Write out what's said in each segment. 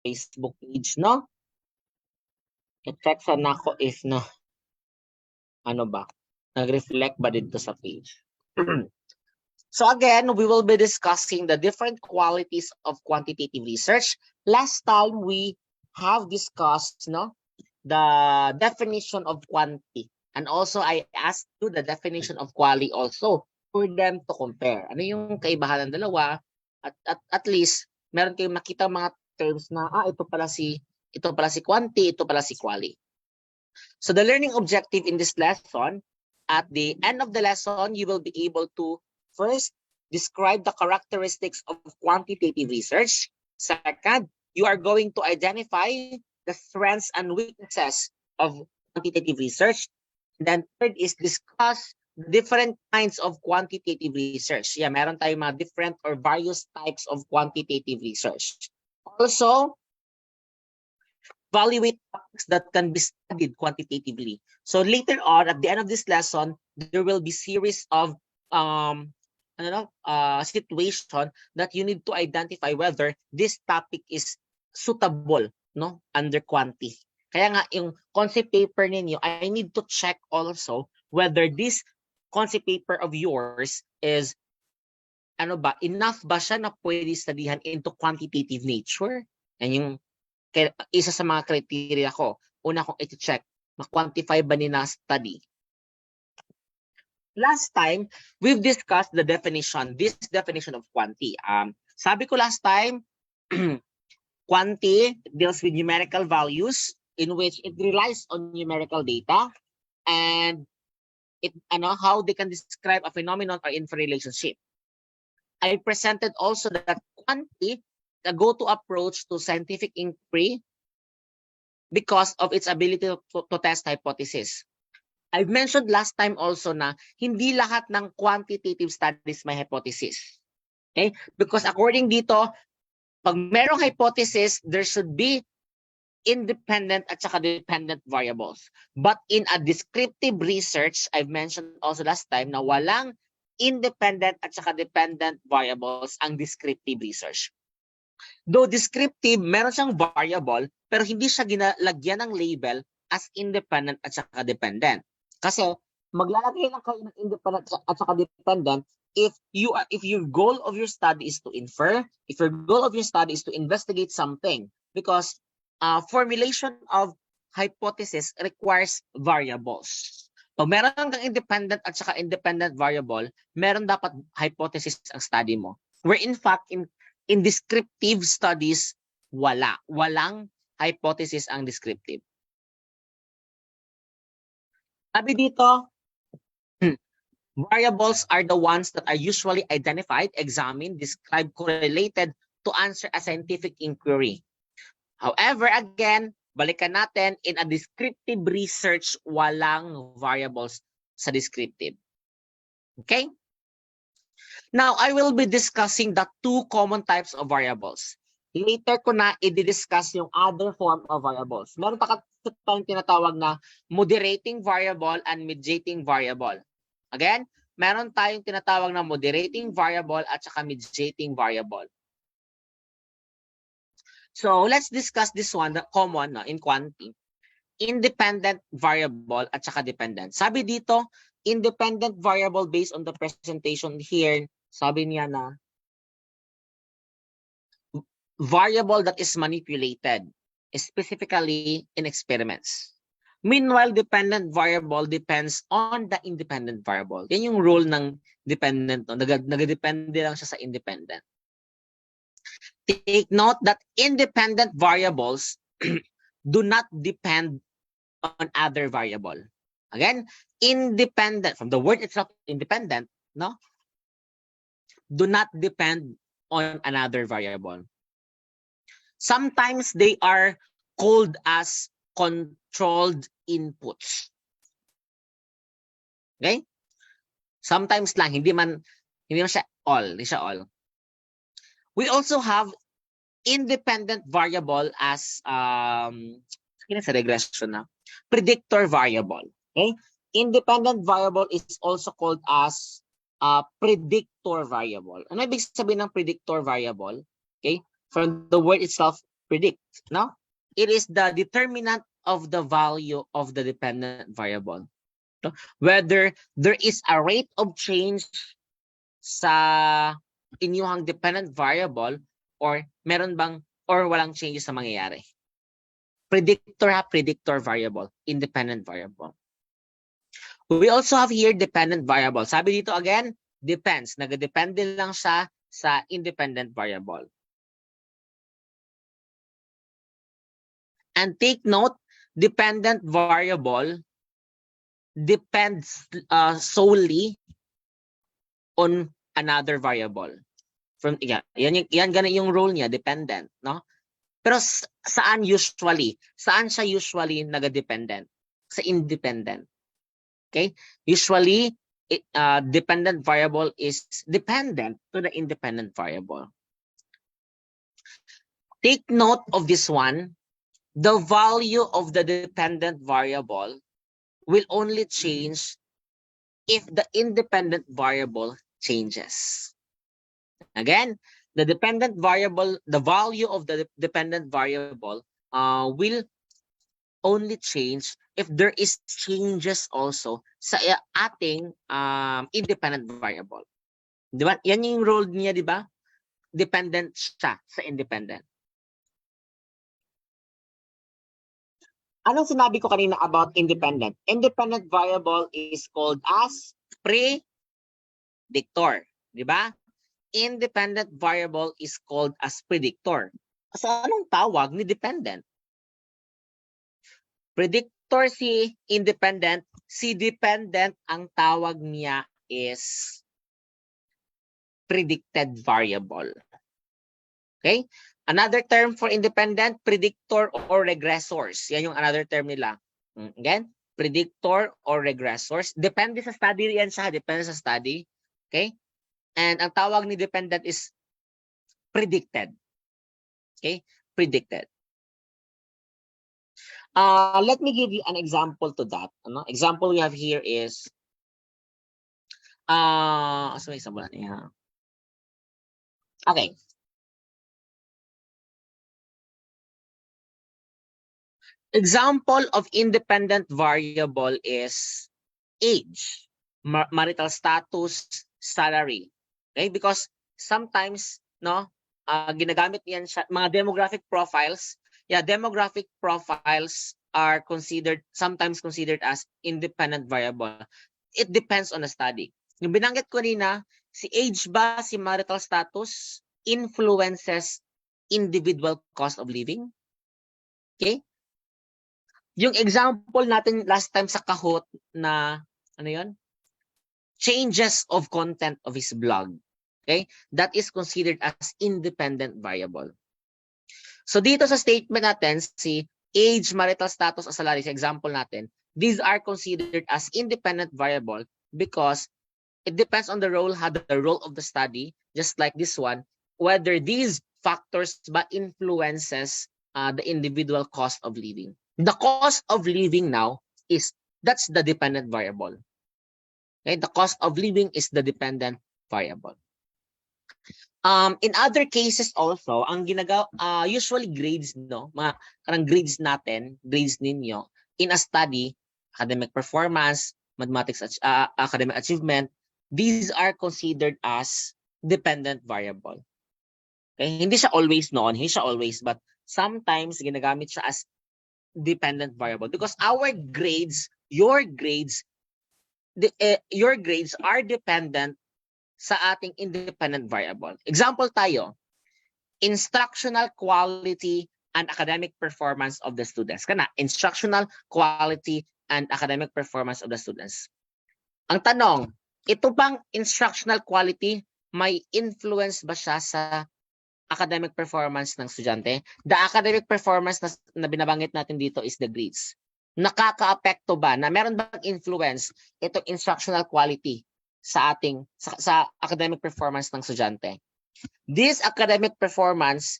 Facebook page, no? I-check sa nako if na, ano ba, nag-reflect ba dito sa page. So again, we will be discussing the different qualities of quantitative research. Last time we have discussed, no, the definition of quantity. And also I asked you the definition of quality also for them to compare. Ano yung kaibahan ng dalawa? At least meron kayong makita mga terms na ito pala si quantity, ito pala si quality. So the learning objective in this lesson, at the end of the lesson, you will be able to first describe the characteristics of quantitative research. Second, you are going to identify the strengths and weaknesses of quantitative research. And then third is discuss different kinds of quantitative research. Yeah, meron tayong mga different or various types of quantitative research. Also, evaluate topics that can be studied quantitatively. So later on, at the end of this lesson, there will be series of situation that you need to identify whether this topic is suitable, no, under quanti. Kaya nga yung concept paper ninyo, I need to check also whether this concept paper of yours is enough ba siya na pwede studihan into quantitative nature. And yung isa sa mga criteria ko, una kong i-check, ma-quantify ba ni na study. Last time, we've discussed the definition, this definition of quanti. Sabi ko last time, quanti deals with numerical values in which it relies on numerical data and how they can describe a phenomenon or infer relationship. I presented also that quanti, the go-to approach to scientific inquiry because of its ability to test hypothesis. I've mentioned last time also na hindi lahat ng quantitative studies may hypothesis. Okay? Because according dito, pag merong hypothesis, there should be independent at saka dependent variables. But in a descriptive research, I've mentioned also last time na walang independent at saka dependent variables ang descriptive research. Though descriptive, meron siyang variable, pero hindi siya ginalagyan ng label as independent at saka dependent. Kasi maglalagay lang kayo ng independent at saka dependent if your goal of your study is to infer, if your goal of your study is to investigate something, because formulation of hypothesis requires variables. Pag meron kang independent at saka independent variable, meron dapat hypothesis ang study mo. Where in fact, in descriptive studies, walang hypothesis ang descriptive. Sabi dito, variables are the ones that are usually identified, examined, described, correlated to answer a scientific inquiry. However, again, balikan natin, in a descriptive research, walang variables sa descriptive. Okay? Now, I will be discussing the two common types of variables. Later ko na i-discuss yung other form of variables. Meron pa tayong tinatawag na moderating variable and mediating variable. Again, meron tayong tinatawag na moderating variable at saka mediating variable. So let's discuss this one, the common in quantity. Independent variable at saka dependent. Sabi dito, independent variable based on the presentation here, sabi niya na variable that is manipulated, specifically in experiments. Meanwhile, dependent variable depends on the independent variable. Yan yung rule ng dependent. No? Nag-depende lang siya sa independent. Take note that independent variables do not depend on other variable. Again, independent, from the word itself, independent, no? Do not depend on another variable. Sometimes they are called as controlled inputs. Okay? Sometimes lang, hindi man siya all, hindi siya all. We also have independent variable as sa regression na predictor variable. Okay? Independent variable is also called as predictor variable. Ano ibig sabihin ng predictor variable? Okay? From the word itself, predict, no? It is the determinant of the value of the dependent variable. No? Whether there is a rate of change sa inyong dependent variable or meron bang or walang changes sa mangyayari. Predictor variable, independent variable. We also have here dependent variable. Sabi dito again, depends. Nagdepende lang siya sa independent variable. And take note, dependent variable depends solely on another variable. From yan ganun yung role niya, dependent, no? Pero saan usually? Saan siya usually nag-dependent? Sa independent. Okay? Usually, dependent variable is dependent to the independent variable. Take note of this one. The value of the dependent variable will only change if the independent variable changes. Again, the dependent variable, the value of the dependent variable will only change if there is changes also sa ating independent variable. Di ba? Yan yung role niya, di ba? Dependent siya sa independent. Anong sinabi ko kanina about independent? Independent variable is called as predictor. Di ba? Independent variable is called as predictor. So anong tawag ni dependent? Predictor si independent, si dependent ang tawag niya is predicted variable. Okay? Another term for independent, predictor or regressors. Yan yung another term nila. Again, predictor or regressors. Depende sa study yan siya. Depende sa study. Okay? And ang tawag ni dependent is predicted. Okay? Predicted. Let me give you an example to that. Example we have here is so example niya. Okay. Example of independent variable is age, marital status, salary. Okay? Because sometimes, no, ginagamit yan siya, mga demographic profiles. Yeah, demographic profiles are sometimes considered as independent variable. It depends on the study. Yung binanggit ko nina, si age ba, si marital status influences individual cost of living? Okay? Yung example natin last time sa Kahoot na, ano yun? Changes of content of his blog. Okay? That is considered as independent variable. So dito sa statement natin, si age, marital status, o salary, sa example natin, these are considered as independent variable because it depends on the role of the study, just like this one, whether these factors ba influences the individual cost of living. The cost of living now that's the dependent variable. Okay, the cost of living is the dependent variable. In other cases also, ang ginagawa usually grades, no, mga karang grades natin, grades ninyo in a study, academic performance, mathematics, academic achievement, these are considered as dependent variable. Okay, hindi siya always noon, hindi siya always, but sometimes ginagamit siya as dependent variable because our grades, your grades are dependent sa ating independent variable. Example tayo, instructional quality and academic performance of the students. Kana, instructional quality and academic performance of the students. Ang tanong, ito bang instructional quality may influence ba siya sa academic performance ng estudyante? The academic performance na binabanggit natin dito is the grades. Nakaka-apekto ba na meron bang influence itong instructional quality sa ating sa academic performance ng estudyante? This academic performance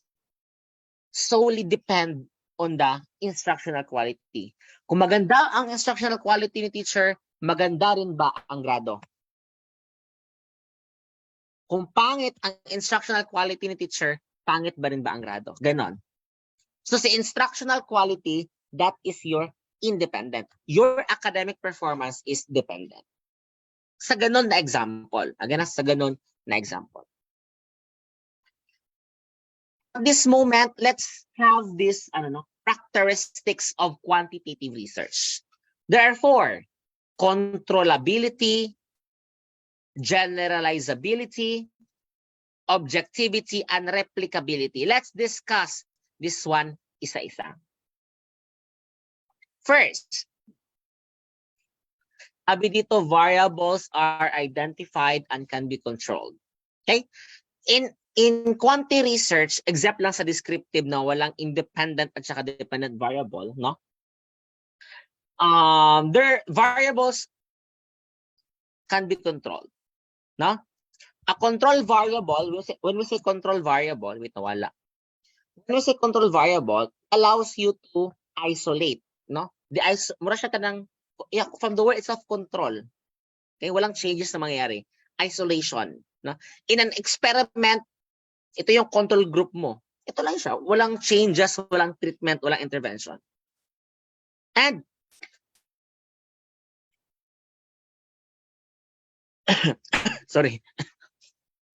solely depend on the instructional quality. Kung maganda ang instructional quality ni teacher, maganda rin ba ang grado? Kung pangit ang instructional quality ni teacher, pangit ba rin ba ang grado? Ganon. So sa instructional quality, that is your independent. Your academic performance is dependent. Sa ganun na example. Again, sa ganun na example. At this moment, let's have this characteristics of quantitative research. There are 4. Controllability, generalizability, objectivity, and replicability. Let's discuss this one isa-isa. First, sabi dito, variables are identified and can be controlled. Okay? In quantity research, except lang sa descriptive na walang independent at saka dependent variable, no? Their variables can be controlled, no? A control variable, when we say control variable, wait, nawala. When we say control variable, allows you to isolate, no? Mura siya kanang, from the word itself, control. Okay, walang changes na mangyayari. Isolation, no? In an experiment, ito yung control group mo. Ito lang siya. Walang changes, walang treatment, walang intervention. And sorry.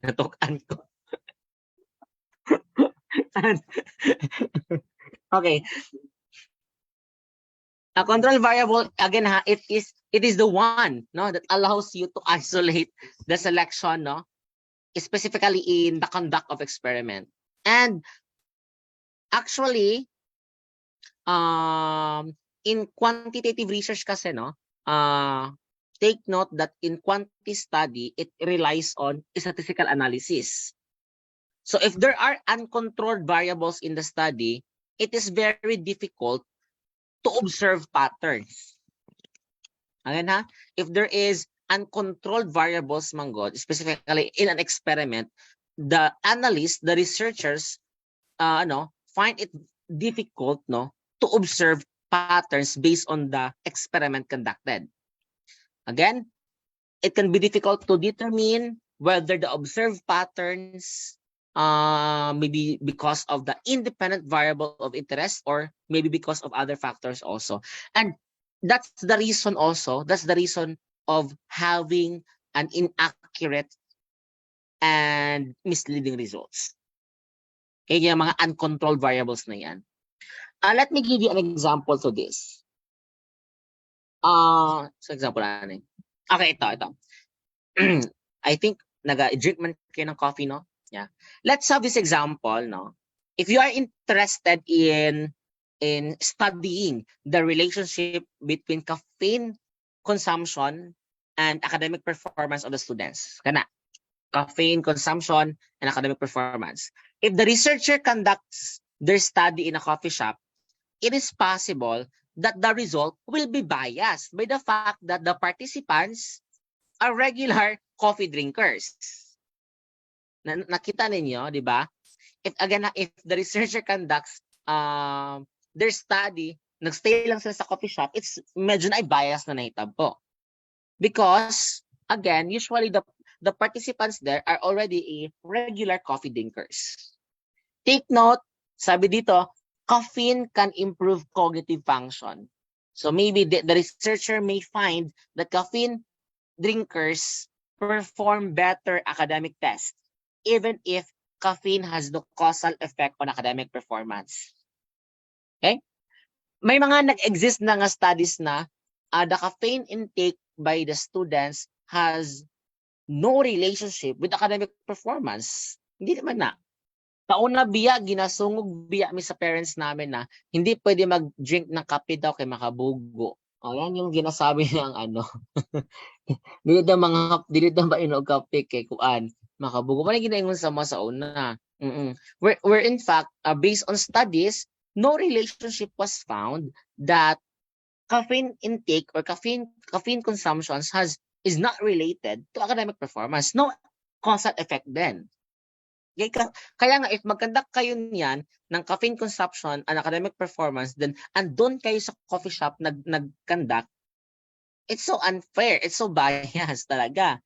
Natukan ko. Okay. A control variable, again, it is the one, no, that allows you to isolate the selection, no, specifically in the conduct of experiment. And actually, in quantitative research kasi, no, take note that in quantity study, it relies on statistical analysis. So if there are uncontrolled variables in the study, it is very difficult to observe patterns. Again, if there is uncontrolled variables, manggod, specifically in an experiment, the analysts, the researchers, find it difficult, no, to observe patterns based on the experiment conducted. Again, it can be difficult to determine whether the observed patterns maybe because of the independent variable of interest or maybe because of other factors also. And that's the reason also, that's the reason of having an inaccurate and misleading results. Okay, yung mga uncontrolled variables na yan. Let me give you an example to this. So example natin. Okay, ito. I think nag-drink man kayo ng coffee, no? Yeah. Let's have this example, no? If you are interested in studying the relationship between caffeine consumption and academic performance of the students, kana caffeine consumption and academic performance. If the researcher conducts their study in a coffee shop, it is possible that the result will be biased by the fact that the participants are regular coffee drinkers. Nakita ninyo, di ba? If the researcher conducts their study, nagstay lang sila sa coffee shop, it's medyo na bias na nahitab po. Because, again, usually the participants there are already a regular coffee drinkers. Take note, sabi dito, caffeine can improve cognitive function. So maybe the researcher may find that caffeine drinkers perform better academic tests, even if caffeine has no causal effect on academic performance. Okay? May mga nag-exist na nga studies na the caffeine intake by the students has no relationship with academic performance. Hindi naman na. Kauna biya, ginasungog biya mi sa parents namin na hindi pwede mag-drink ng kape daw kay makabugo. O yan yung ginasabi ng dili daw ba inog kape kay kuan makabugo. Wala ginaingon sa una. Where in fact, based on studies, no relationship was found that caffeine intake or caffeine consumption is not related to academic performance. No causal effect then. Kaya nga, if mag-conduct kayo niyan ng caffeine consumption and academic performance, then andun kayo sa coffee shop nag-conduct, it's so unfair, it's so biased talaga.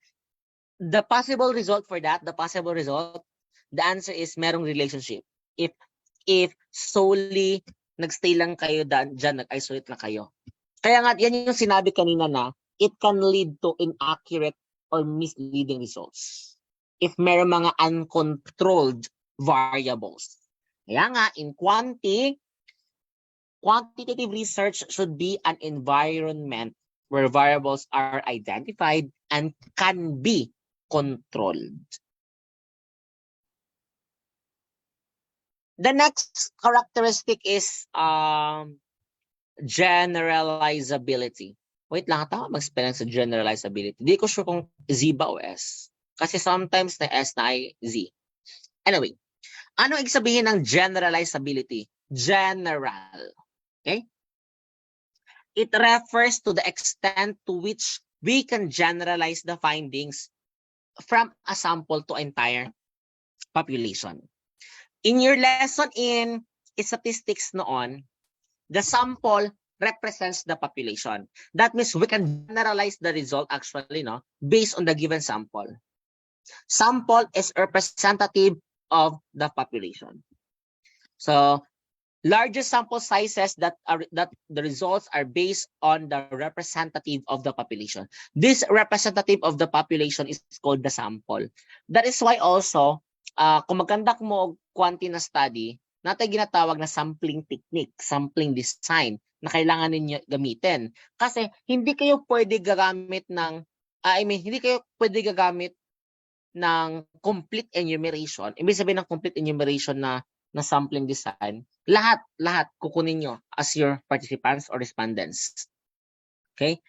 The possible result for that, the answer is merong relationship. If if solely nagstay lang kayo dyan, nag-isolate lang kayo. Kaya nga, yan yung sinabi kanina na it can lead to inaccurate or misleading results if meron mga uncontrolled variables. Kaya nga, in quantitative research should be an environment where variables are identified and can be controlled. The next characteristic is generalizability. Wait lang, tama mag-spell sa generalizability. Hindi ko sure kung Z ba o S. Kasi sometimes na S na ay Z. Anyway, ano ibig sabihin ng generalizability? General. Okay? It refers to the extent to which we can generalize the findings from a sample to entire population. In your lesson in statistics noon, the sample represents the population. That means we can generalize the result actually, no, based on the given sample. Sample is representative of the population. So, larger sample sizes that the results are based on the representative of the population. This representative of the population is called the sample. That is why also, kung mag-conduct mo quantity na study, natin ginatawag na sampling technique, sampling design na kailangan ninyo gamitin. Kasi hindi kayo pwede gagamit ng, hindi kayo pwede gagamit ng complete enumeration. Ibig sabihin ng complete enumeration na sampling design, lahat kukunin nyo as your participants or respondents. Okay?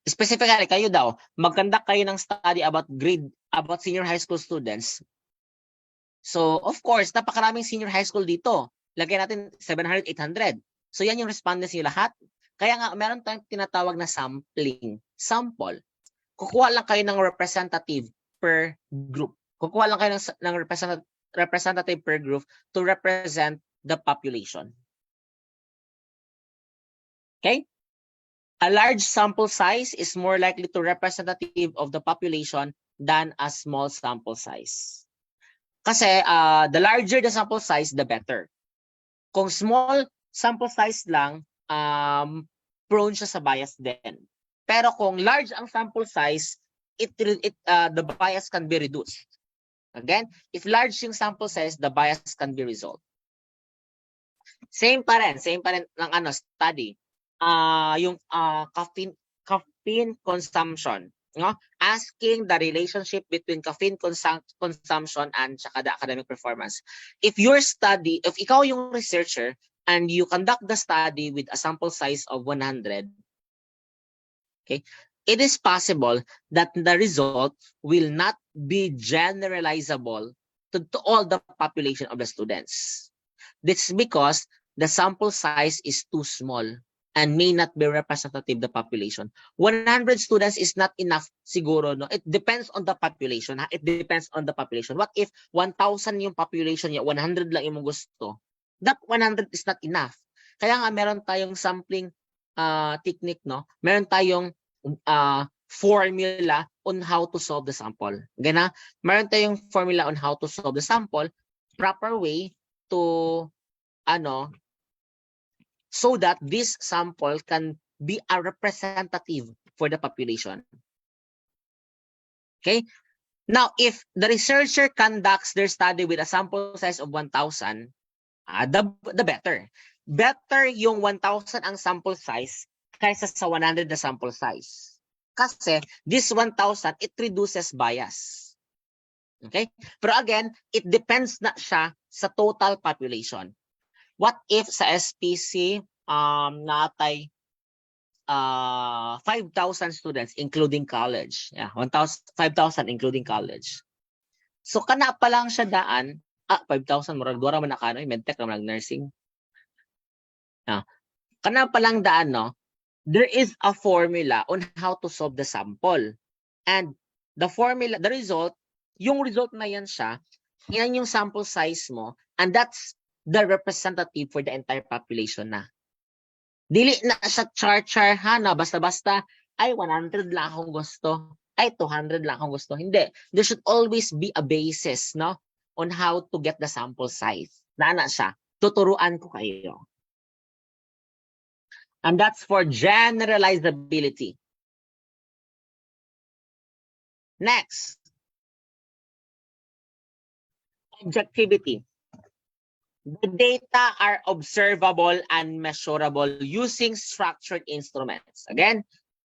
Specifically, kayo daw, mag-conduct kayo ng study about senior high school students. So, of course, napakaraming senior high school dito. Lagyan natin 700, 800. So, yan yung respondents nyo lahat. Kaya nga, meron tayong tinatawag na sample. Kukuha lang kayo ng representative per group. Kukuha lang kayo ng representative per group to represent the population. Okay? A large sample size is more likely to representative of the population than a small sample size. Kasi the larger the sample size, the better. Kung small sample size lang, prone siya sa bias din. Pero kung large ang sample size, the bias can be reduced. Again, if large yung sample size, the bias can be resolved. Same pa rin ng study. Yung caffeine consumption, no? Asking the relationship between caffeine consumption and saka the academic performance. If ikaw yung researcher and you conduct the study with a sample size of 100, okay, it is possible that the result will not be generalizable to all the population of the students. This is because the sample size is too small and may not be representative of the population. 100 students is not enough siguro, no? It depends on the population. It depends on the population. What if 1,000 yung population niya, 100 lang yung gusto? That 100 is not enough. Kaya nga meron tayong sampling technique, no? Meron tayong formula on how to solve the sample. Gana, meron tayong formula on how to solve the sample, proper way to so that this sample can be a representative for the population. Okay? Now, if the researcher conducts their study with a sample size of 1,000, the better. Better yung 1,000 ang sample size kaysa sa 100 na sample size. Kasi this 1,000, it reduces bias. Okay? Pero again, it depends na siya sa total population. What if sa SPC natay 5,000 students including college? Yeah, 5,000 including college. So kana pa lang siya daan, 5,000 murag duwa man nakano, medtech ra nursing. Kana pa lang daan, no? There is a formula on how to solve the sample. And the result, yung result na yan siya, yan yung sample size mo, and that's the representative for the entire population na. Dili na siya char na basta-basta, ay 100 lang akong gusto, ay 200 lang akong gusto. Hindi. There should always be a basis, no, on how to get the sample size. Na siya. tuturuan ko kayo. And that's for generalizability. Next, objectivity. The data are observable and measurable using structured instruments. Again,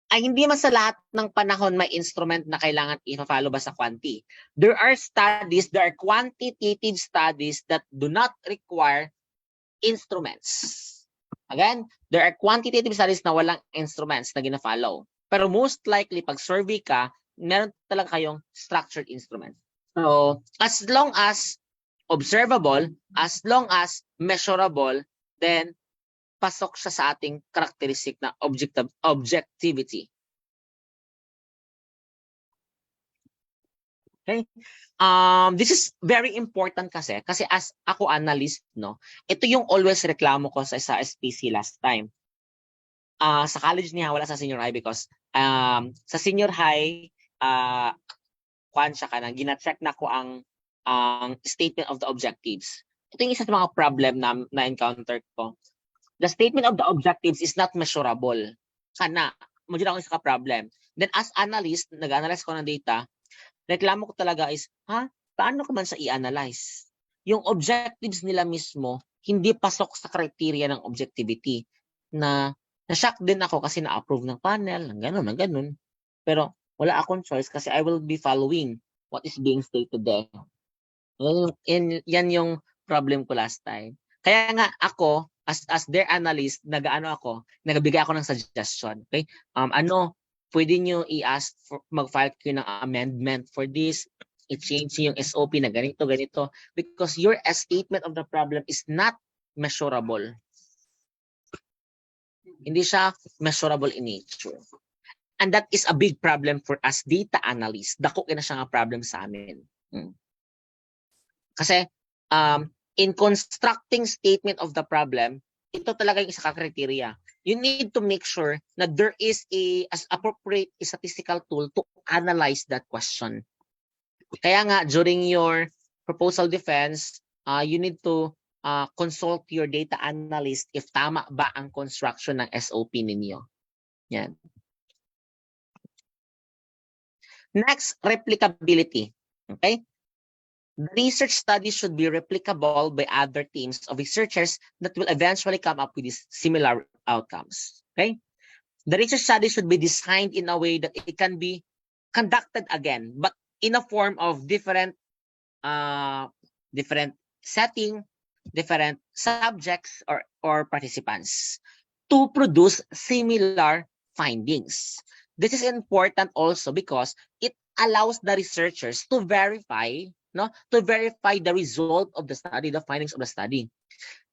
ay hindi man sa lahat ng panahon may instrument na kailangan i-follow ba sa quanti. There are quantitative studies that do not require instruments. Again, there are quantitative studies na walang instruments na gina-follow. Pero most likely, pag survey ka, meron talaga kayong structured instruments. So, as long as observable, as long as measurable, then pasok siya sa ating characteristic na objectivity. Okay? This is very important kasi as ako analyst, no, ito yung always reklamo ko sa SPC last time. Sa college niya, wala sa senior high because sa senior high, kwan siya ka na, gina-check na ko ang statement of the objectives. Ito yung isa sa mga problem na encounter ko. The statement of the objectives is not measurable. Kana, magiging ako isa ka problem. Then as analyst, nag-analyze ko ng data, reklamo ko talaga is, paano ko man siya i-analyze? Yung objectives nila mismo, hindi pasok sa criteria ng objectivity. Na-shock din ako kasi na-approve ng panel, ng ganun. Pero wala akong choice kasi I will be following what is being stated there. Yan yung problem ko last time. Kaya nga ako, as their analyst, nagbigay ako ng suggestion. Okay? Pwede nyo i-ask, mag-file kayo ng amendment for this, i-change yung SOP na ganito, because your statement of the problem is not measurable. Hindi siya measurable in nature. And that is a big problem for us data analysts. Dako na siya nga problem sa amin. Kasi, in constructing statement of the problem, ito talaga yung isa ka criteria. You need to make sure na there is as appropriate statistical tool to analyze that question. Kaya nga, during your proposal defense, you need to consult your data analyst if tama ba ang construction ng SOP ninyo. Yan. Next, replicability. Okay? The research study should be replicable by other teams of researchers that will eventually come up with these similar outcomes. Okay? The research study should be designed in a way that it can be conducted again, but in a form of different setting, different subjects or participants to produce similar findings. This is important also because it allows the researchers to verify the result of the study, the findings of the study.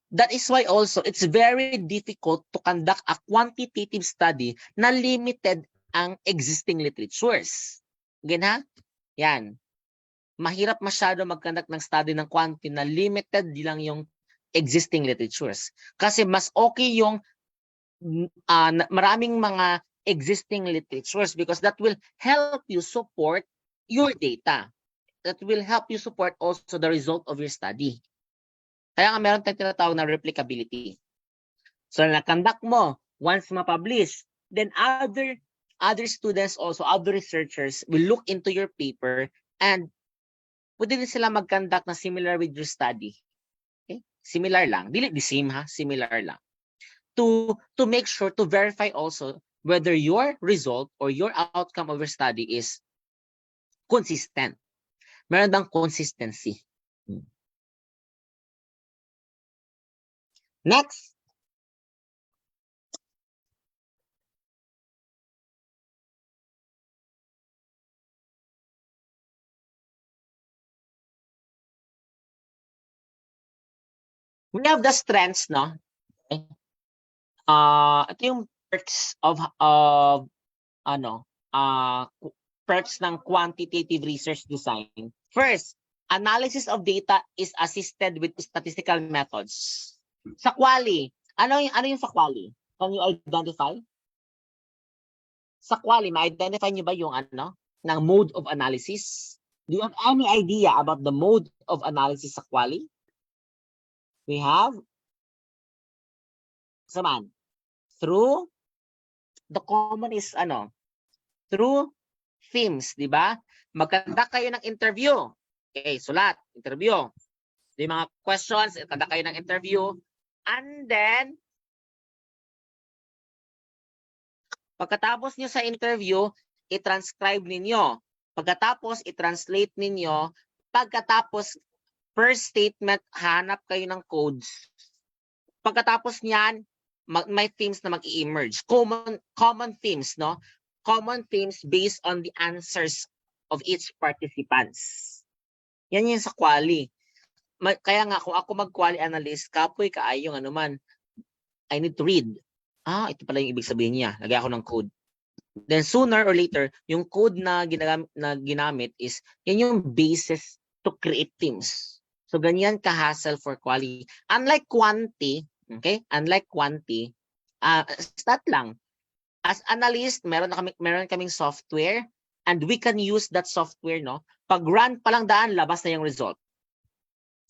That is why also it's very difficult to conduct a quantitative study na limited ang existing literatures. Again, yan. Mahirap masyado mag-conduct ng study ng quantity na limited lang yung existing literatures. Kasi mas okay yung maraming mga existing literatures because that will help you support your data. That will help you support also the result of your study. Kaya nga meron tayong tinatawag na replicability. So na-conduct mo, once ma-publish, then other students also, other researchers will look into your paper and pwede din sila mag-conduct na similar with your study. Okay? Similar lang. Dili the same similar lang. To make sure, to verify also whether your result or your outcome of your study is consistent. Meron bang consistency. Next. We have the strengths, no? Okay. Ito yung perks of perks ng quantitative research design. First, analysis of data is assisted with statistical methods. Sa QALY, ano yung sa QALY? Can you identify? Sa QALY, ma-identify niyo ba yung ng mode of analysis? Do you have any idea about the mode of analysis sa QALY? We have saman. Through the common is through themes, di ba? Magkanda kayo ng interview. Okay, sulat, interview. Yung mga questions, magkanda kayo ng interview. And then, pagkatapos nyo sa interview, i-transcribe ninyo. Pagkatapos, i-translate ninyo. Pagkatapos, per statement, hanap kayo ng codes. Pagkatapos niyan, may themes na mag-i-emerge. Common themes, no? Common themes based on the answers of each participants. Yan yung sa quali. Kaya nga, kung ako mag-quali analyst, kapoy kaayo nga naman, I need to read. Ito pala yung ibig sabihin niya. Lagay ako ng code. Then sooner or later, yung code na ginamit is, yan yung basis to create themes. So, ganyan ka-hassle for quali. Unlike quanti, okay? Unlike quanti, stat lang. As analyst, meron kaming software and we can use that software, no? Pag run pa lang daan, labas na yung result.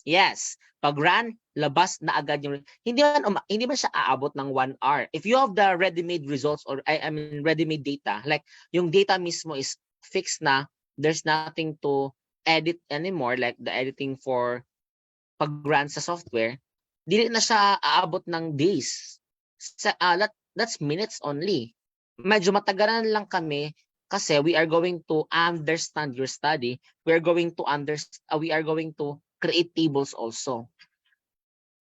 Yes, pag run, labas na agad yung hindi man siya aabot ng 1 hour. If you have the ready-made results or I mean ready-made data, like yung data mismo is fixed na, there's nothing to edit anymore, like the editing for pag-run sa software, dili na siya aabot ng days. That's minutes only. Medyo matagalan lang kami kasi we are going to understand your study. We are going to create tables also.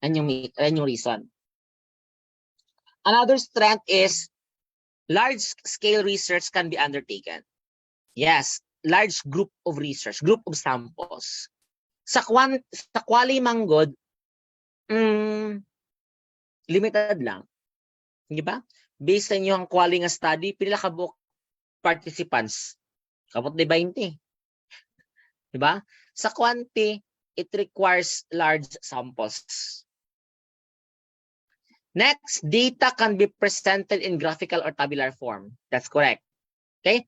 And yung reason. Another strength is large-scale research can be undertaken. Yes, large group of research, group of samples. Sa quali manggod, limited lang. Di ba? Based sa inyo ang quali nga study, pila ka book participants? Kapot di 20. Di ba? Sa quanti, it requires large samples. Next, data can be presented in graphical or tabular form. That's correct. Okay?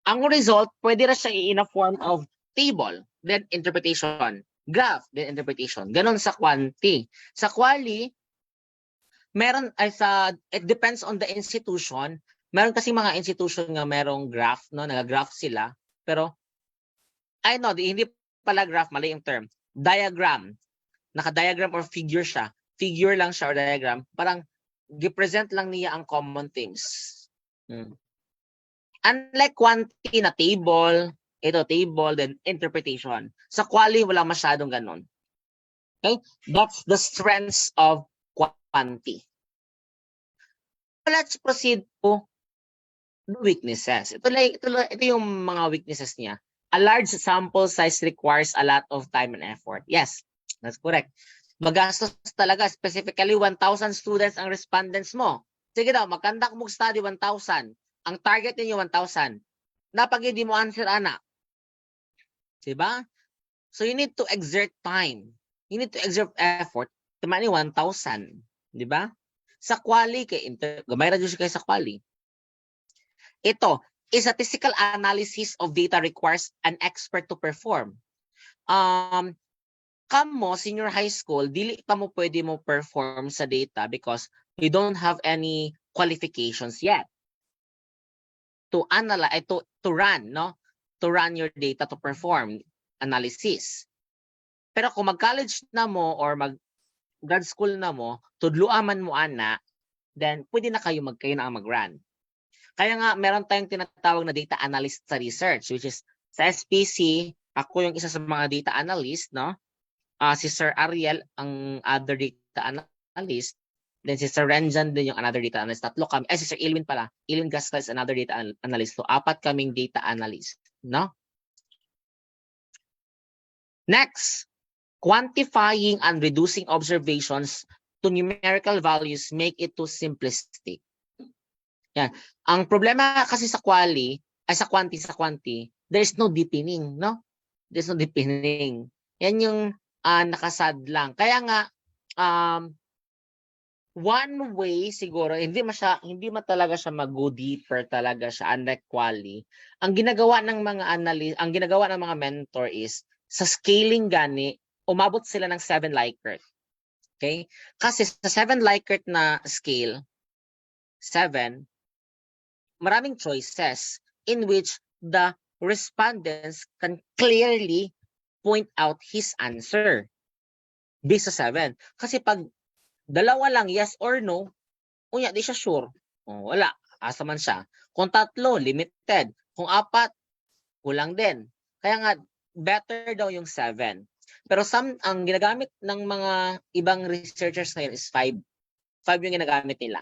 Ang result, pwede na siya in a form of table, then interpretation. Graph, then interpretation. Ganon sa quanti. Sa quali, it depends on the institution. Meron kasi mga institution nga merong graph, no? Nag-graph sila. Pero, hindi pala graph, mali yung term. Diagram. Naka-diagram or figure siya. Figure lang siya or diagram. Parang, gipresent lang niya ang common themes. Unlike quanti na table, then interpretation. Sa quali, wala masyadong ganun. Okay? That's the strengths of quanti. Let's proceed to the weaknesses. Ito yung mga weaknesses niya. A large sample size requires a lot of time and effort. Yes, that's correct. Magastos talaga, specifically 1,000 students ang respondents mo. Sige daw, mag-conduct mo study 1,000. Ang target ninyo 1,000. Napag hindi mo answer, anak. Diba? So you need to exert time. You need to exert effort to money 1,000. Diba? Sa quali, gamay radyo siya kayo sa quali. Ito, a statistical analysis of data requires an expert to perform. Kamo, senior high school, dili pa mo pwede mo perform sa data because you don't have any qualifications yet. To analyze, to run, no? To run your data, to perform analysis. Pero kung mag-college na mo or mag-grad school na mo, tudluaman mo ana, then pwede na kayo na mag-run. Kaya nga, meron tayong tinatawag na data analyst sa research, which is sa SPC, ako yung isa sa mga data analyst, no? Si Sir Ariel, ang other data analyst. Then si Sir Renjan din yung another data analyst. Tatlo kami. Si Sir Ilwin pala. Ilwin Gasca is another data analyst. So, 4 kaming data analyst. No? Next, quantifying and reducing observations to numerical values make it too simplistic. Yan. Ang problema kasi sa quali, sa quanti, there's no deepening, no? There's no deepening. Yan yung nakasad lang. Kaya nga, one way siguro, hindi talaga siya mag-go deeper talaga siya, unlike quali. Ang ginagawa ng mga mentor is, sa scaling gani, umabot sila ng 7 Likert. Okay? Kasi sa 7 Likert na scale, 7, maraming choices in which the respondents can clearly point out his answer based sa 7. Kasi pag dalawa lang yes or no, unya di siya sure. Oh, wala, asa man siya. Kung 3, limited. Kung 4, kulang din. Kaya nga better daw yung 7. Pero ang ginagamit ng mga ibang researchers ngayon is 5. 5 yung ginagamit nila.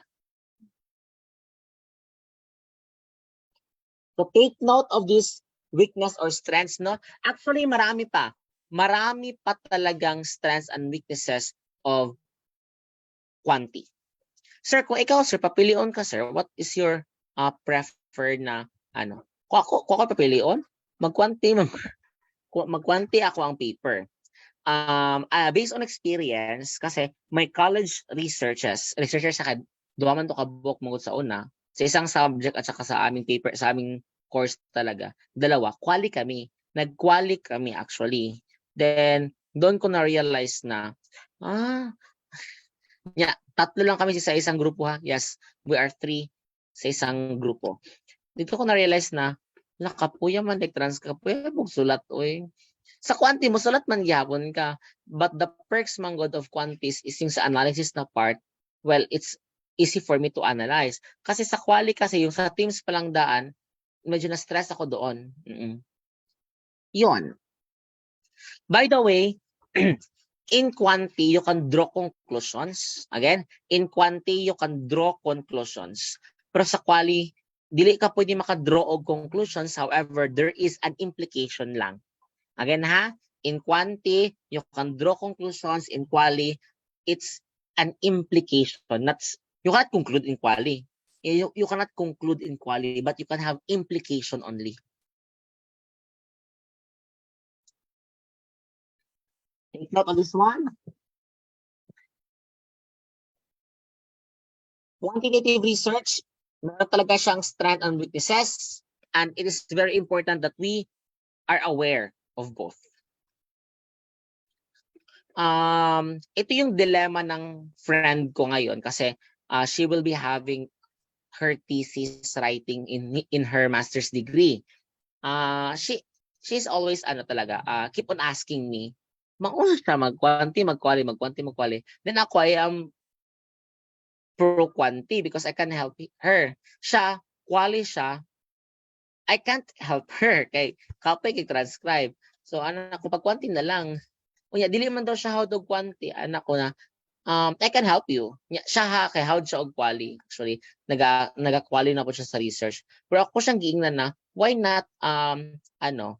So take note of this weakness or strengths, no? Actually, marami pa. Marami pa talagang strengths and weaknesses of quanti. Sir, kung ikaw, sir, papilion ka, sir, what is your preferred na, ano? Kung ako papilion, mag-quanti ako ang paper. Based on experience, kasi my college researchers sa duwaman to kabuk mungod sa una, sa isang subject at saka sa aming paper, sa aming course talaga, dalawa, quali kami. Nag-quali kami actually. Then, doon ko na-realize na, yeah, 3 lang kami sa isang grupo ha. Yes, we are 3 sa isang grupo. Dito ko na-realize na, nakapuya man, nag-transcapuya, sulat, oy. Sa quanti mo sulat man gyapon ka, but the perks man god of quantis is yung sa analysis na part, well, it's easy for me to analyze. Kasi sa quali kasi yung sa teams pa lang daan, medyo na-stress ako doon. Yon. By the way, in quanti, you can draw conclusions. Again, in quanti, you can draw conclusions. Pero sa quali, dili ka pwede makadraw og conclusions. However, there is an implication lang. Again ha, in quanti, you can draw conclusions. In quali, it's an implication. You cannot conclude in quali. You cannot conclude in quali, but you can have implication only. Take note on this one. Quantitative research, meron talaga siyang strength and weaknesses, and it is very important that we are aware of both. Ito yung dilemma ng friend ko ngayon kasi she will be having her thesis writing in her master's degree. She's always keep on asking me, mauna siya mag-quanti. Then ako I am pro quanti because I can help her. Siya, quali siya, I can't help her kay kapay kay transcribe. So ako pag quanti na lang. Unya dili man daw siya how to quanti. Anak ko na I can help you. Siya ha kay how siya og quali. Actually, naga-quali na po siya sa research. Pero ako siyang giingnan na why not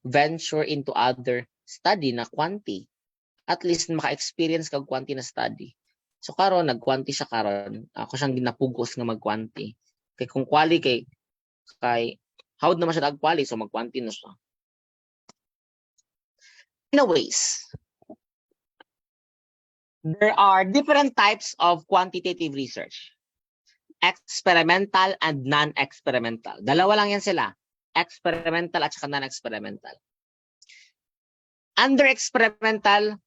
venture into other study na quanti. At least maka-experience kag quanti na study. So karon nag-quanti siya karon. Ako siyang ginapugos nga mag-quanti. Kay kung quali kay how naman siya nag-quali so mag-quanti na siya. Anyways, there are different types of quantitative research. Experimental and non-experimental. Dalawa lang yan sila. Experimental at saka non-experimental. Under experimental,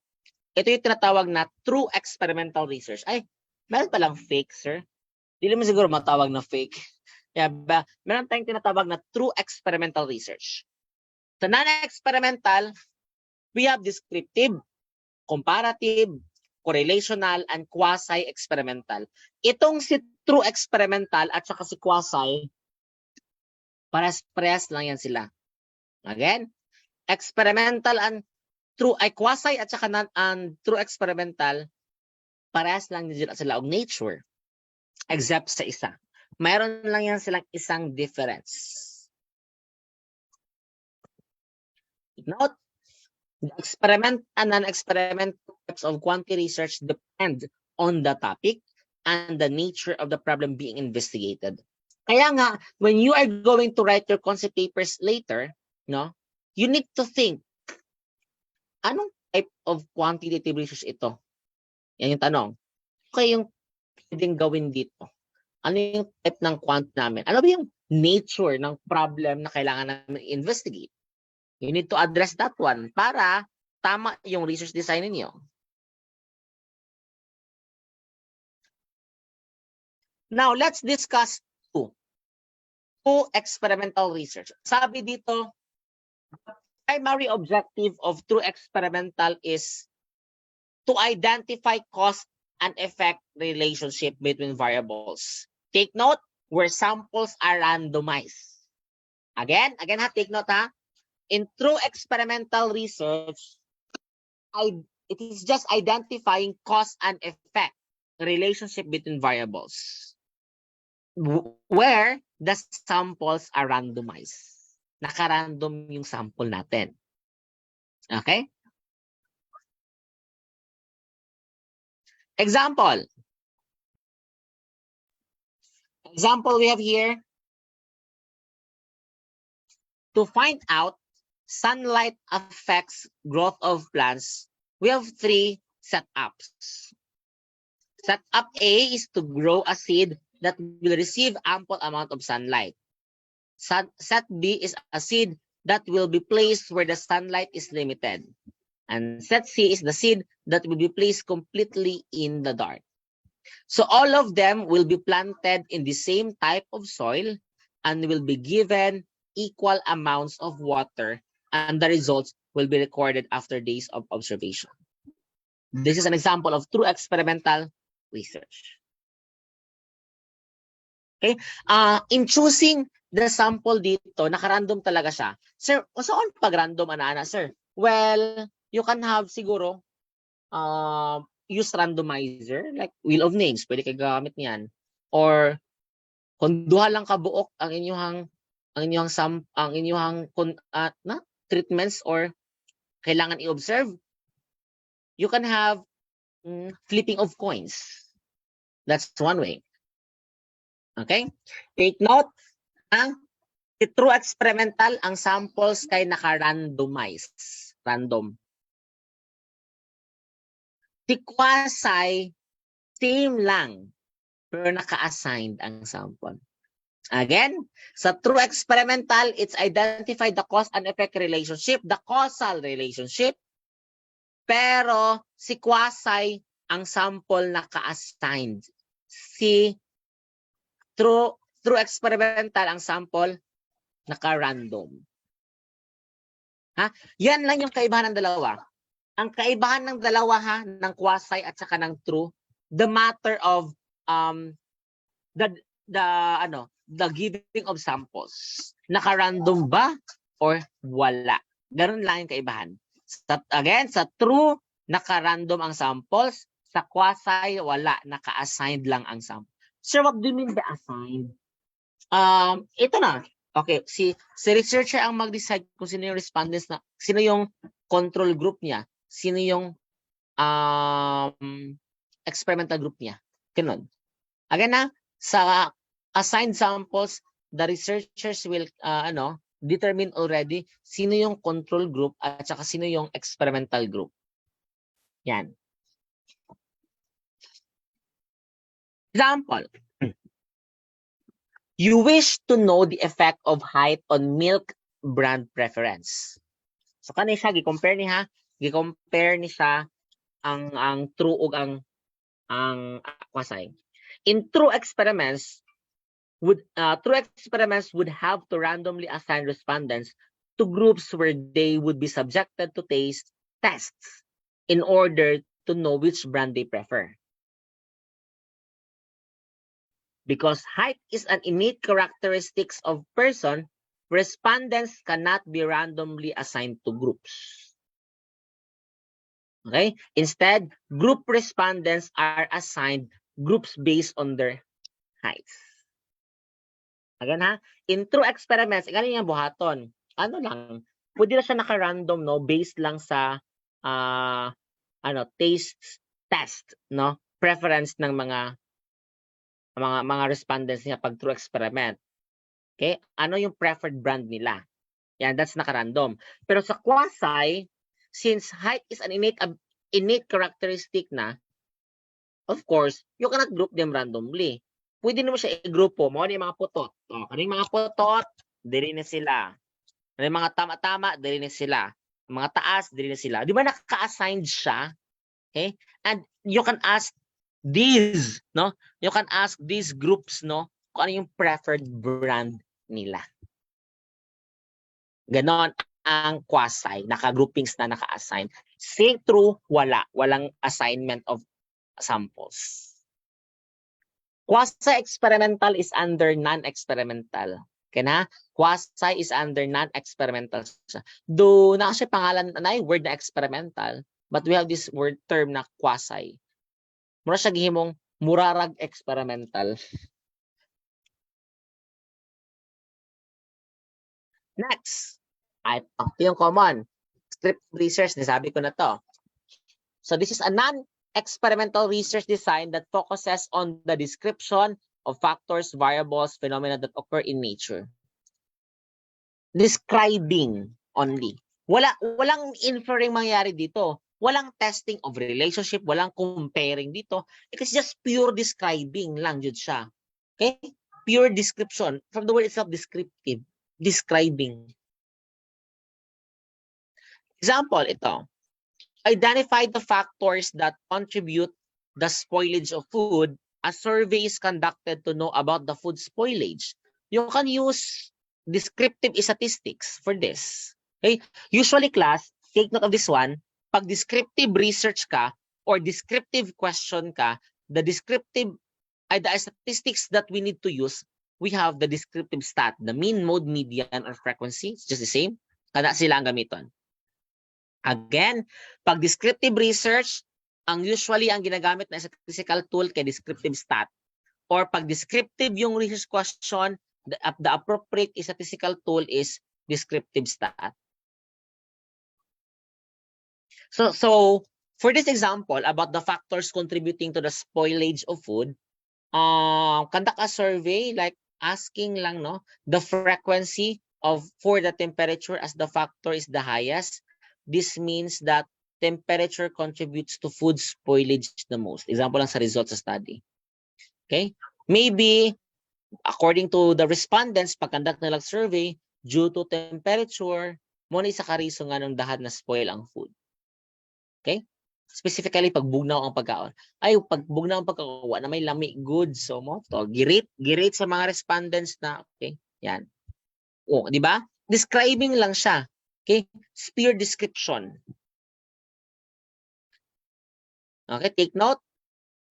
ito yung tinatawag na true experimental research. Ay, meron palang fake, sir. Dili mo siguro matawag na fake. Yeah, meron tayong tinatawag na true experimental research. Sa non-experimental, we have descriptive, comparative, correlational, and quasi-experimental. Itong si true experimental at saka si quasi, parehas lang yan sila. Again, experimental and true ay quasi at saka true experimental, parehas lang din sila og nature. Except sa isa. Mayroon lang yan silang isang difference. Note, the experiment and non-experiment types of quantity research depend on the topic and the nature of the problem being investigated. Kaya nga, when you are going to write your concept papers later, you need to think, anong type of quantitative research ito? Yan yung tanong. Okay, yung pwedeng gawin dito. Ano yung type ng quant namin? Ano ba yung nature ng problem na kailangan namin investigate? You need to address that one para tama yung research design ninyo. Now, let's discuss two experimental research. Sabi dito, primary objective of true experimental is to identify cause and effect relationship between variables. Take note, where samples are randomized. Again, take note ha. In true experimental research, it is just identifying cause and effect relationship between variables where the samples are randomized. Naka-random yung sample natin. Okay? Example we have here, to find out sunlight affects growth of plants, we have three setups. Setup A is to grow a seed that will receive ample amount of sunlight. Set B is a seed that will be placed where the sunlight is limited. And set C is the seed that will be placed completely in the dark. So all of them will be planted in the same type of soil and will be given equal amounts of water, and the results will be recorded after days of observation. This is an example of true experimental research. Okay? In choosing the sample dito, naka-random talaga siya. Sir, saan pag-random, ana-ana, sir? Well, you can have siguro use randomizer like wheel of names, pwede kayo gamit niyan. Or kung duha lang ka buok ang inyong treatments or kailangan i-observe, you can have flipping of coins. That's one way. Okay? Take note, true experimental, ang samples kay naka-randomize. Random. Si quasi, same lang, pero naka-assigned ang sample. Again, sa true experimental, it's identify the cause and effect relationship, the causal relationship, pero si quasi, ang sample naka-assigned. Si true experimental, ang sample naka-random. Yan lang yung kaibahan ng dalawa. Ang kaibahan ng dalawa ng quasi at saka ng true, the matter of the giving of samples. Naka-random ba or wala? Ganun lang yung kaibahan. Again, sa true, naka-random ang samples. Sa quasi, wala. Naka-assigned lang ang sample. Sir, what do you mean by assigned? Ito na. Okay, si researcher ang mag-decide kung sino yung respondents na, sino yung control group niya, sino yung experimental group niya. Ganun. Again sa assigned samples, the researchers will determine already sino yung control group at saka sino yung experimental group. Yan. Example. You wish to know the effect of height on milk brand preference. So kanina siya gi-compare niya ang true ug ang quasi. In true experiments would have to randomly assign respondents to groups where they would be subjected to tests in order to know which brand they prefer. Because height is an innate characteristics of person, respondents cannot be randomly assigned to groups. Okay? Instead, group respondents are assigned groups based on their heights. Again in true experiments, galing yung buhaton. Pwede na siya naka-random, based lang sa test, preference ng mga respondents niya pag true experiment. Okay? Ano yung preferred brand nila? Yan, that's naka-random. Pero sa quasi, since height is an innate characteristic na, of course, you cannot group them randomly. Pwede naman siya i-grupo mo. Ano yung mga putot? Ano yung mga putot? Dili na sila. Ano yung mga tama-tama? Dili na sila. Mga taas, dili na sila. Di ba naka-assigned siya? Okay? And you can ask these, no? You can ask these groups, no, kung ano yung preferred brand nila. Ganon ang quasi, naka-groupings na naka-assign. Say true, walang assignment of samples. Quasi-experimental is under non-experimental. Okay na? Quasi is under non-experimental. Though na kasi pangalan na yung word na experimental, but we have this word term na quasi. Mura siya gihimong murarag experimental. Next, ito yung common. Script research, nasabi ko na to. So this is a non-experimental research design that focuses on the description of factors, variables, phenomena that occur in nature. Describing only. Walang inferring mangyari dito. Walang testing of relationship, walang comparing dito. It's just pure describing lang jud siya. Okay? Pure description. From the word itself, descriptive. Describing. Example, ito. Identify the factors that contribute the spoilage of food. A survey is conducted to know about the food spoilage. You can use descriptive statistics for this. Okay? Usually, class, take note of this one. Pag descriptive research ka or descriptive question ka, the statistics that we need to use, we have the descriptive stat, the mean, mode, median, or frequency. It's just the same. Kada sila ang gamiton. Again, pag descriptive research, usually ang ginagamit na statistical tool kay descriptive stat. Or pag descriptive yung research question, the appropriate statistical tool is descriptive stat. So for this example about the factors contributing to the spoilage of food, conduct a survey like asking lang, no, the frequency for the temperature as the factor is the highest. This means that temperature contributes to food spoilage the most. Example lang sa results sa study. Okay? Maybe, according to the respondents, pag-conduct nilang survey, due to temperature, muna isa ka-reason nga nung dahad na spoil ang food. Okay? Specifically, pag bugnaw ang pagkaon. Ay, pag bugnaw ang pagkaon, na may lami good. So, mo to, girate sa mga respondents na, okay, yan. O, di ba? Describing lang siya. Okay, pure description. Okay, take note.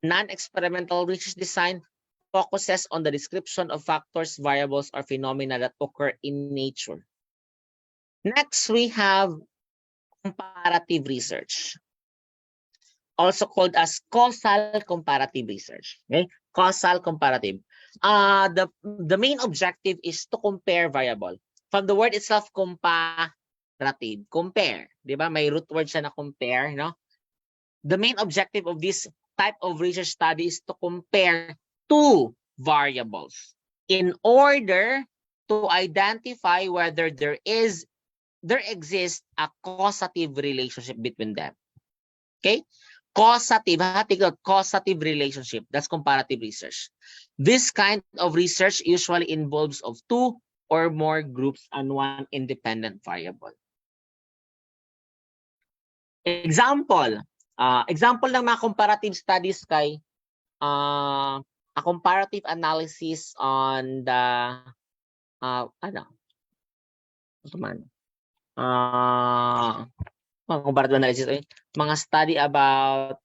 Non-experimental research design focuses on the description of factors, variables, or phenomena that occur in nature. Next, we have comparative research, also called as causal comparative research. Okay, causal comparative. The main objective is to compare variable. From the word itself, comparative, compare, di ba? May root word siya na compare, no? The main objective of this type of research study is to compare two variables in order to identify whether there exists a causative relationship between them. Okay? Causative, take note, causative relationship. That's comparative research. This kind of research usually involves of two or more groups and one independent variable. Example ng mga comparative studies kay a comparative analysis on the comparative analysis, mga study about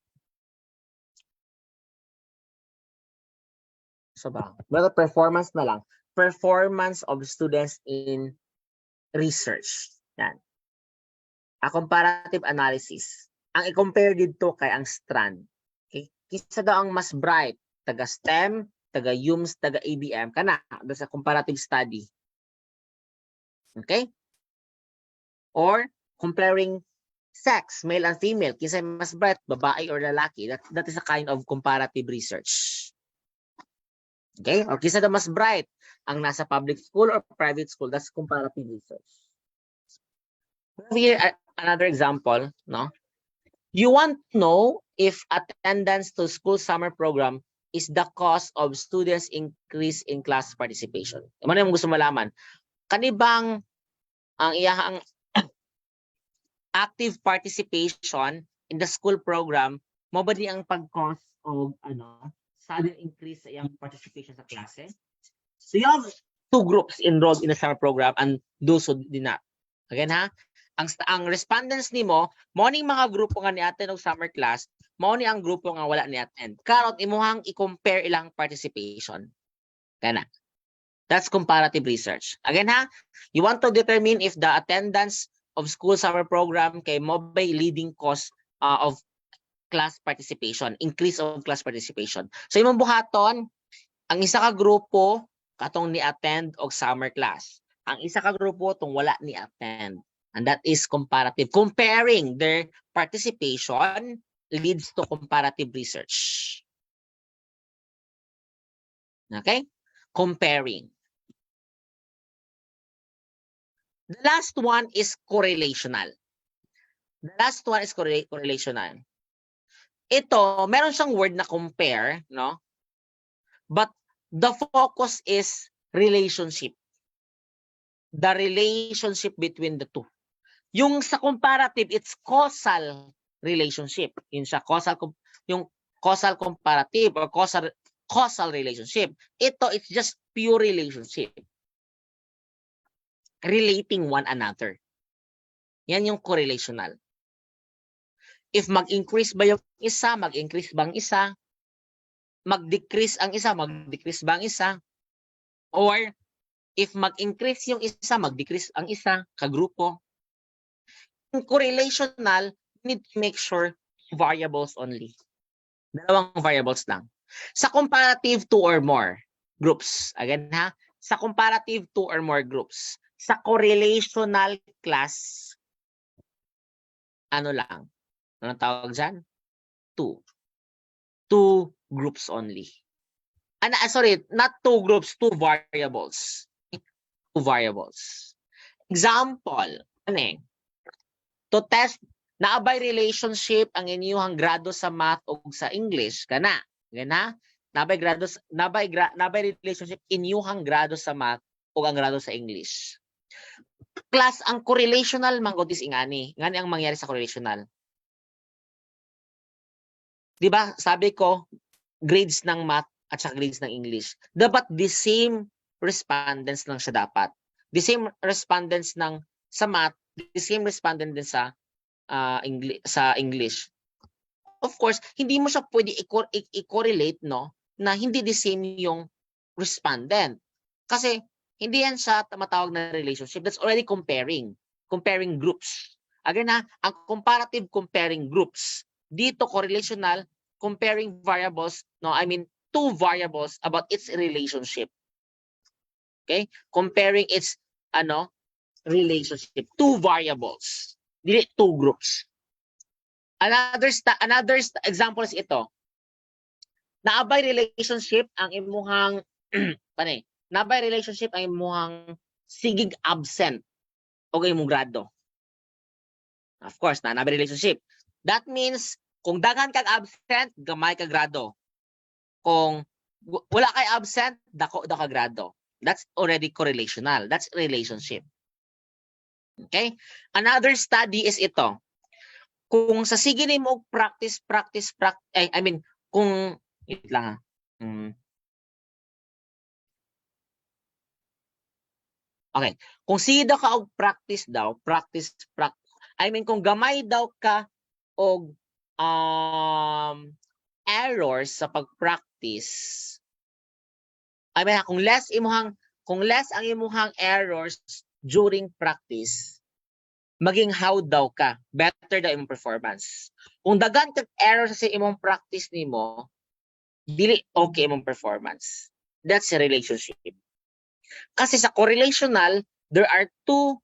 performance na lang. Performance of students in research. Yan. A comparative analysis. Ang i-compare dito kay ang strand. Okay? Kisa daw ang mas bright, taga STEM, taga UMS, taga ABM, kana sa comparative study. Okay? Or comparing sex, male and female, kisa mas bright, babae or lalaki. That is a kind of comparative research. Okay? Or kisa daw mas bright, ang nasa public school or private school, that's comparative research. Here another example, no? You want to know if attendance to school summer program is the cause of students' increase in class participation. Ano yung gusto malaman? Kanibang ang iyang active participation in the school program, mo ba di ang pag-cause of sudden increase sa iyang participation sa klase. So you have two groups enrolled in a summer program and those who did not. Again ha, ang respondents nimo mo ning mga grupo nga ni-attend og summer class, mao ni ang grupo nga wala ni-attend. Karon imuhang i-compare ilang participation. Kana. That's comparative research. Again ha, you want to determine if the attendance of school summer program kay mo by leading cause of class participation, increase of class participation. So imong buhaton, ang isa ka grupo katong ni-attend og summer class. Ang isa ka grupo tong wala ni-attend. And that is comparative. Comparing their participation leads to comparative research. Okay? Comparing. The last one is correlational. The last one is correlational. Ito, meron siyang word na compare, no? But the focus is relationship. The relationship between the two. Yung sa comparative, it's causal relationship. Yun siya, yung causal comparative or causal relationship. Ito, it's just pure relationship. Relating one another. Yan yung correlational. If mag-increase ba yung isa, mag-increase ba ang isa? Mag-decrease ang isa, mag-decrease ba ang isa? Or if mag-increase yung isa, mag-decrease ang isa, kagrupo. Yung correlational, need to make sure variables only. Dalawang variables lang. Sa comparative, 2 or more groups. Again ha, sa comparative 2 or more groups. Sa correlational class, ano lang? Anong tawag dyan? 2. 2 groups only. Sorry, not 2 groups, 2 variables. 2 variables. Example, to test naabay relationship ang inyong grado sa math o sa English kana. Gana? Nabay relationship inyong grado sa math o ang grado sa English. Class ang correlational manggodis ingani. Ngani ang mangyari sa correlational. 'Di ba? Sabi ko grades ng math at saka grades ng English. Dapat the same respondents lang siya dapat. The same respondents ng sa math, the same respondent din sa English. Of course, hindi mo siya pwede i-correlate no na hindi the same yung respondent. Kasi hindi yan siya matawag na relationship. That's already comparing groups. Again na, ang comparative comparing groups. Dito correlational comparing variables, no, I mean two variables about its relationship. Okay? Comparing its relationship, two variables. Dili two groups. Another example is ito. Naabay relationship ang imuhang naabay relationship ang imuhang sigig absent o imong grado. Of course, naabay relationship. That means kung daghan kag absent, gamay kag grado. Kung wala kay absent, dako ka grado. That's already correlational. That's relationship. Okay? Another study is ito. Kung sa sige nimo practice, kung wait lang ha. Okay. Kung sige daw ka og practice, kung gamay daw ka og errors sa pag-practice. Kung less ang imuhang errors during practice, maging how daw ka, better daw imong performance. Kung daghan kag error sa imong practice nimo, dili okay imong performance. That's a relationship. Kasi sa correlational, there are two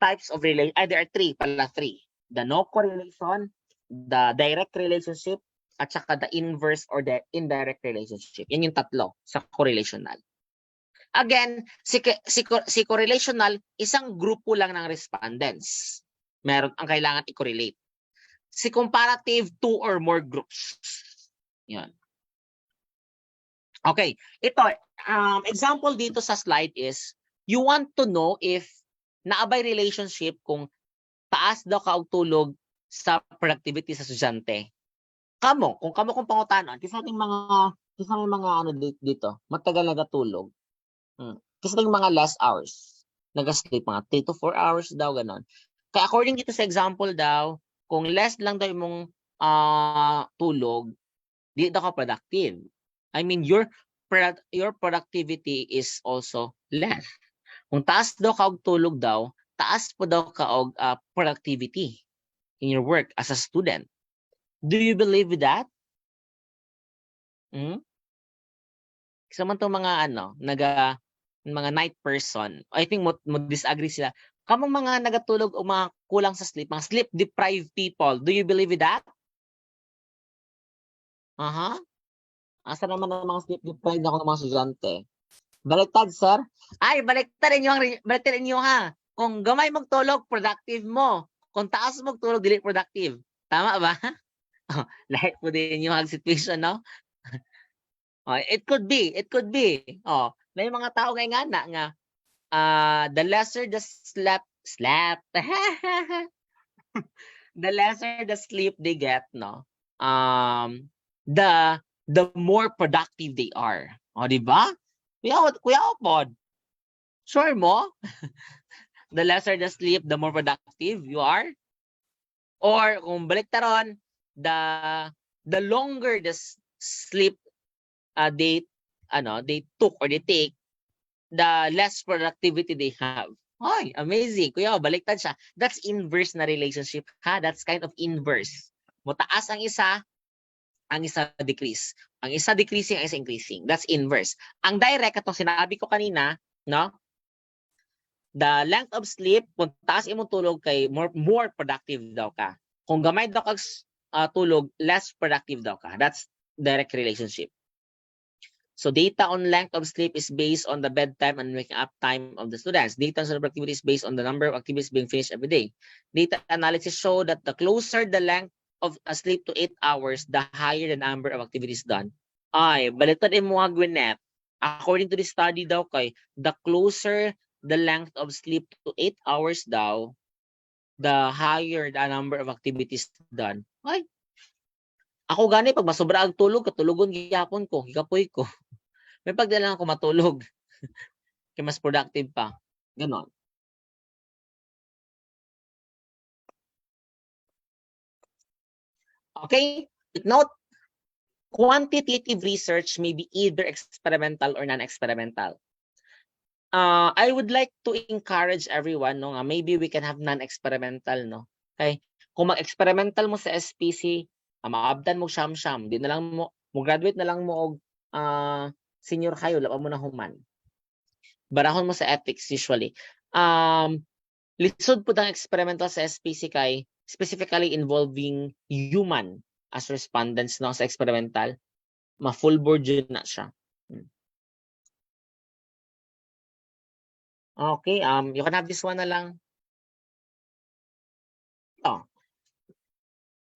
types of there are three. The no correlation, the direct relationship, at saka the inverse or the indirect relationship. Yan yung tatlo sa correlational. Again, si correlational, isang grupo lang ng respondents. Meron ang kailangan i-correlate. Si comparative, 2 or more groups. Yan. Okay. Ito, example dito sa slide is, you want to know if naabay relationship kung taas daw ka og tulog sa productivity sa estudyante. kung pangutanon, kasi ating mga ano dito, matagal nagatulog. Kasi yung mga less hours, nag-sleep mga 3 to 4 hours daw, ganon. Kaya according dito sa example daw, kung less lang daw mong tulog, di daw ka productive. I mean, your productivity is also less. Kung taas daw ka og tulog daw, taas po daw ka og productivity in your work as a student. Do you believe with that? Kasi man to mga mga night person, I think mo disagree sila. Kamong mga nagatulog o mga kulang sa sleep, mga sleep deprived people, do you believe with that? Asa naman ang mga sleep deprived ako ng mga estudyante? Baliktad, sir. Ay, baliktad inyo ha. Kung gamay magtulog, productive mo. Kung taas magtulog, dili productive. Tama ba? Lahat po din yung situation, no? It could be. May mga tao nga nga the lesser the slap the lesser the sleep they get, no? The more productive they are. Di ba? Kuya Opod, sure mo? The lesser the sleep, the more productive you are? Or kung baliktaron, the longer the sleep they took or they take, the less productivity they have. Ay, amazing. Kuya, baliktad siya. That's inverse na relationship, ha? That's kind of inverse. Mataas ang isa decrease. Ang isa decreasing, ang isa increasing. That's inverse. Ang direct, itong sinabi ko kanina, no? The length of sleep, kung taas imong tulog kay more productive daw ka. Kung gamay daw kag tulog, less productive daw ka. That's direct relationship. So data on length of sleep is based on the bedtime and waking up time of the students. Data on productivity is based on the number of activities being finished every day. Data analysis show that the closer the length of sleep to 8 hours, the higher the number of activities done. Ay, baliktad mo nga Gwyneth. According to the study daw kay, the closer the length of sleep to 8 hours daw, the higher the number of activities done. Ay, ako gani pag masobra ang tulog, katulugon gihapon ko, gigapoy ko. May pagdala ako matulog. Kaya mas productive pa. Ganon. Okay? Note, quantitative research may be either experimental or non-experimental. I would like to encourage everyone, no, maybe we can have non-experimental, no? Okay? Kung mag-experimental mo sa SPC, maabdan mo siyam-siyam, di na lang mo graduate na lang mo og senior kayo, laban mo na human. Barahon mo sa ethics usually. Lisod po ang experimental sa SPC kay specifically involving human as respondents, no, sa experimental. Ma-full board yun na siya. Okay, you can have this one na lang.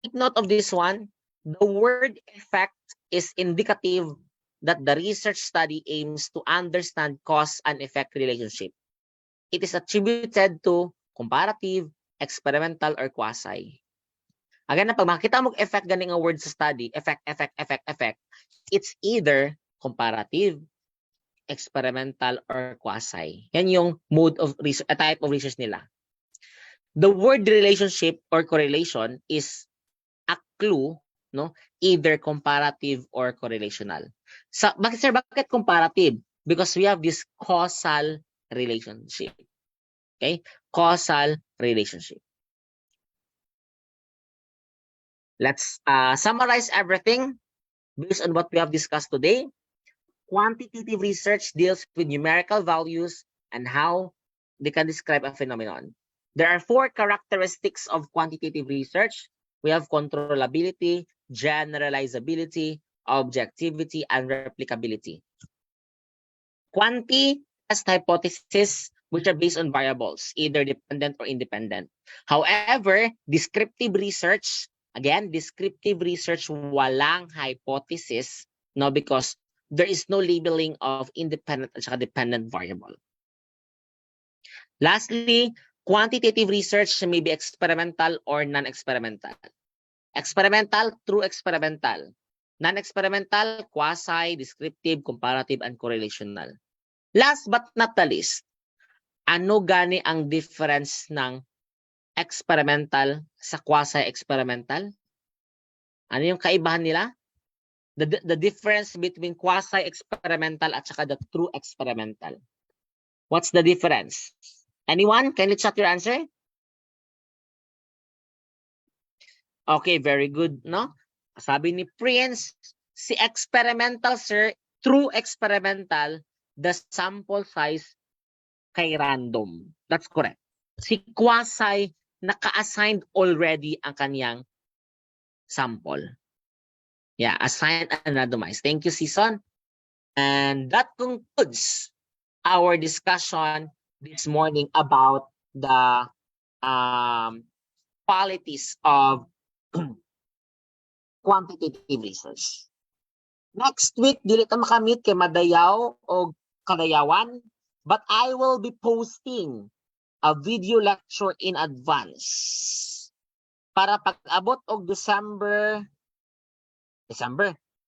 Take note of this one. The word effect is indicative that the research study aims to understand cause and effect relationship. It is attributed to comparative, experimental, or quasi. Again, pag makita mo effect ganing nga word sa study, effect, it's either comparative, experimental, or quasi. Yan yung mode of research, a type of research nila. The word relationship or correlation is a clue, no? Either comparative or correlational. Bakit comparative? Because we have this causal relationship. Okay? Causal relationship. Let's summarize everything based on what we have discussed today. Quantitative research deals with numerical values and how they can describe a phenomenon. There are 4 characteristics of quantitative research. We have controllability, generalizability, objectivity, and replicability. Quanti test hypotheses which are based on variables, either dependent or independent. However, descriptive research, again, descriptive research walang hypothesis, no, because there is no labeling of independent at dependent variable. Lastly, quantitative research may be experimental or non-experimental. Experimental, true experimental. Non-experimental, quasi, descriptive, comparative, and correlational. Last but not the least, ano gani ang difference ng experimental sa quasi-experimental? Ano yung kaibahan nila? The difference between quasi-experimental at saka the true experimental. What's the difference? Anyone? Can you chat your answer? Okay, very good, no? Sabi ni Prince, si experimental, sir, true experimental, the sample size kay random. That's correct. Si quasi, naka-assigned already ang kanyang sample. Yeah, assigned and randomized. Thank you, Season. And that concludes our discussion this morning about the qualities of quantitative research. Next week, dili ta makamit kay Madayaw o Kadayawan, but I will be posting a video lecture in advance para pag-abot og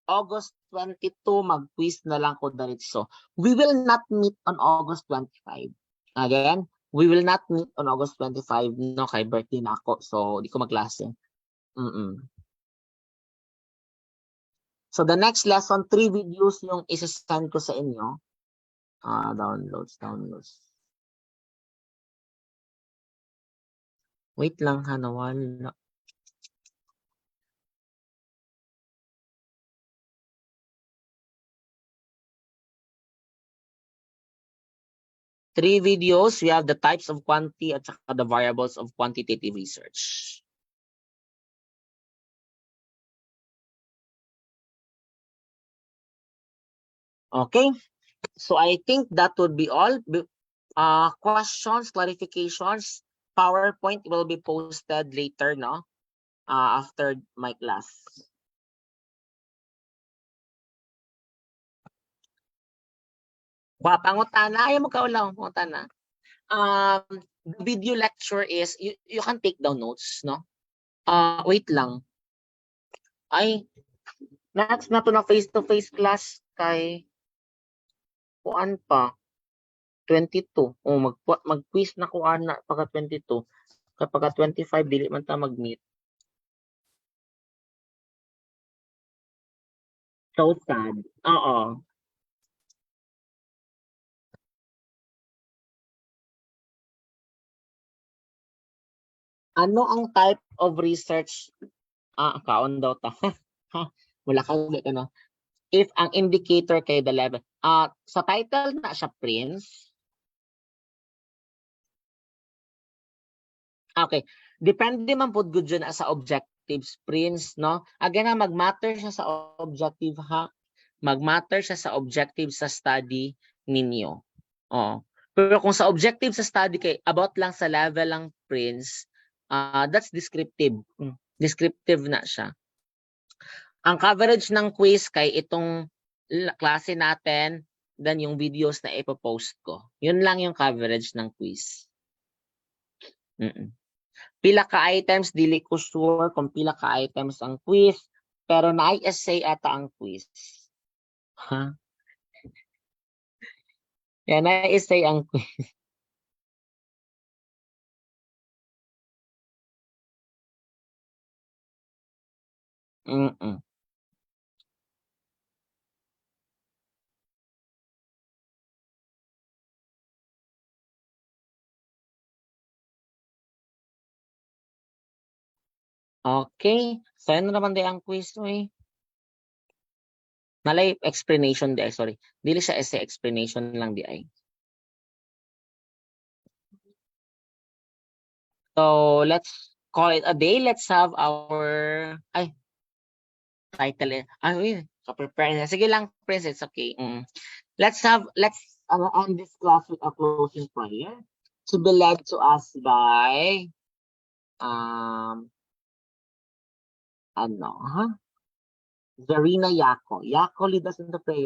August 22, mag-quiz na lang ko diretso. We will not meet on August 25. Again, we will not meet on August 25, no, kay birthday na ako, so di ko maglase. So the next lesson, 3 videos yung isa-send ko sa inyo. Downloads. Wait lang ha, nawala. Three videos, we have the types of quantity at saka the variables of quantitative research. Okay, so I think that would be all. Questions, clarifications, PowerPoint will be posted later, no? After my class. Pangutana, ayaw mo kaulang, pangutana. The video lecture is, you can take down notes, no? Wait lang. Ay, next na to na face-to-face class kay kuan pa 22. Mag-quiz na kuan na pagka 22. Kapag 25 dili man ta mag-meet. So sad. Oo. Ano ang type of research? Kaon daw ta. Wala ka ulit, ano? If ang indicator kay the level. Sa title na siya, Prince. Okay. Depende man po good dyan sa objectives, Prince, no? Again, mag-matter siya sa objective, ha? Mag-matter siya sa objective sa study ninyo. Pero kung sa objective sa study kay about lang sa level lang, Prince, that's descriptive. Descriptive na siya. Ang coverage ng quiz kay itong klase natin, then yung videos na ipopost ko. Yun lang yung coverage ng quiz. Pila ka items, dili ko sure kung pila ka items ang quiz, pero na-essay ata ang quiz. Ha? Yan, na-essay ang quiz. Okay. So, ano naman di ang quiz mo eh? Nalay explanation di ay, sorry. Dili siya essay, explanation lang di ay. So, let's call it a day. Let's have our title. Prepare na. Sige lang, Prince, it's okay. Let's end this class with a closing prayer to be led to us by Zarina Yako. Yako, lead us in the prayer.